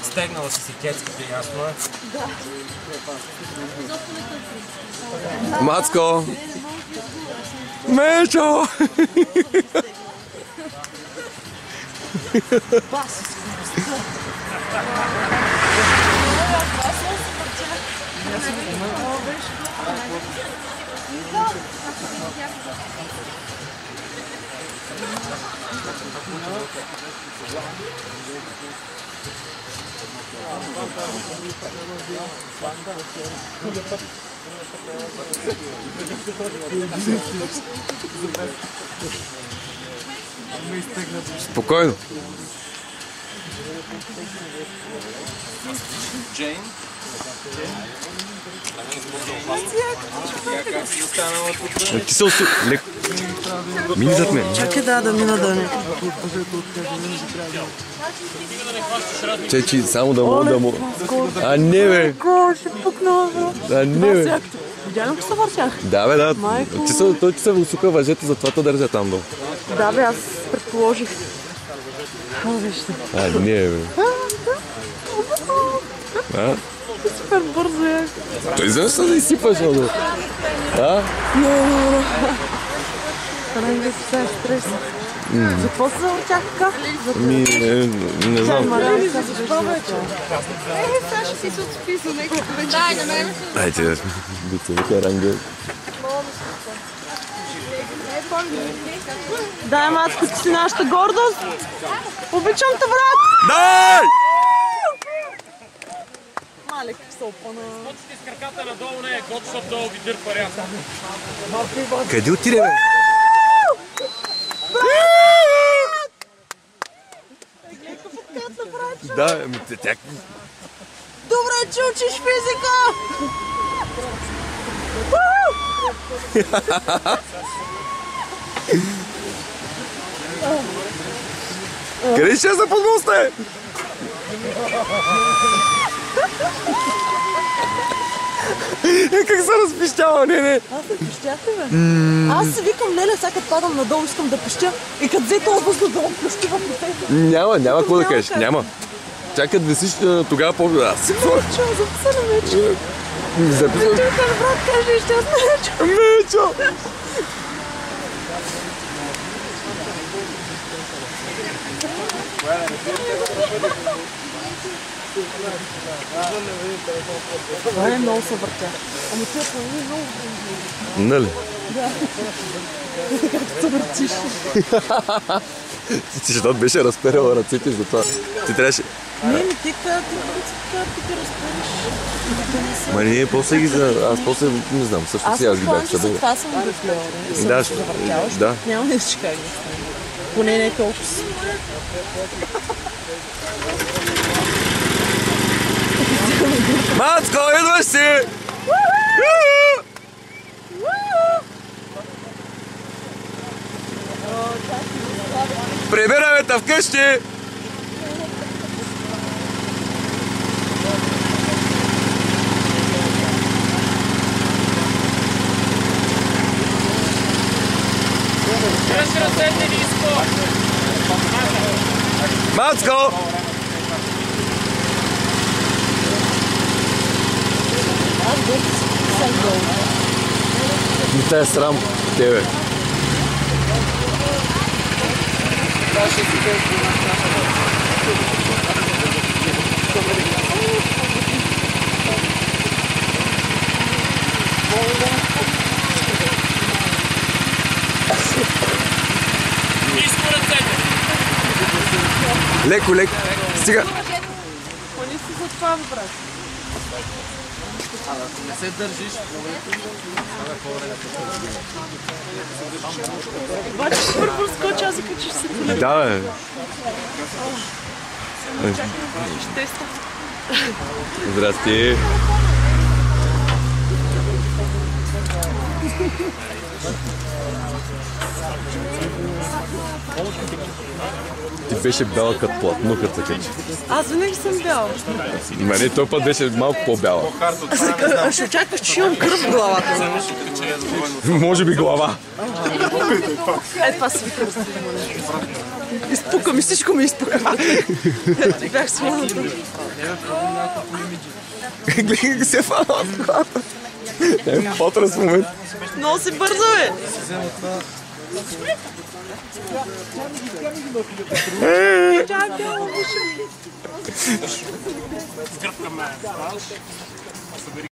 Стегнала си кецката, ясно е. Мацко! Мечо! Спокойно. Джейн? Ти се усу... Мини зад мен. Чакай да мина да не. Чечи, само да му... А не бе! Ще пукна. А не бе! Видя ли се въртях? Да бе, да. Той ти се усука въжето, затова те държа там долу. Да бе, аз предположих. А не бе. Супер бързо е. Той защо да изсипаш отдолу? А? Ранга си сега стрес. За какво се завъртях така? Не знам. Сега ще си се отсписва някакво вече. Дай, на мен. Дайте, бице, вика Ранга. Дай, Мацко, ти си нашата гордост. Обичам те, брат. Дай! Малек се опана. Скочите с краката надолу, не е год, защото долу ви дърпа рязка. Къде отиде, бе? Да, тя... Добре, че учиш физика! Къде ще за под моста е? Как се разпищава, не? Аз се пищях ли, бе? Аз си викам, леле, сега като падам надолу, искам да пищя и като взе този въздух да му пищи в лицето. Няма какво да кажеш, няма. Чакай да висиш тогава по... Аз си говоря. Мечо, записа на Мечо. Записвам. Чакай, брат, кажи, ще аз Мечо. Мечо! Това е много се въртя. Ама тя е много Нали? Да. Както се въртиш. Ти защото беше разперила ръцете за това. Ти трябваше... Не, ти така ти разпериш. Ма ние после ги за... Аз после не знам, също си аз ги бях събил. Това съм го Да, да. Няма да ще кажа. Поне не толкова. Мацко, идваш си! Прибираме те вкъщи! Мацко! Не те е срам, тебе. Леко, леко. Стига. Поне си за това, брат. Не се държиш. Обаче супер бързо скочи, аз закачиш се коле. Да, бе. Ще тествам. Здрасти. Ти беше бяла като платно, като се качи. Аз винаги съм бяла. Ма не, този път беше малко по-бяла. Ще очакваш, че имам кръв в главата. Може би глава. Е, това си ви кръв. Изпука ми, всичко ми изпука. Ти бях слоната. Гледай ги се фана от колата. Не, потръс в момент. Много си бързо, бе. Чакай, Гръбка ме.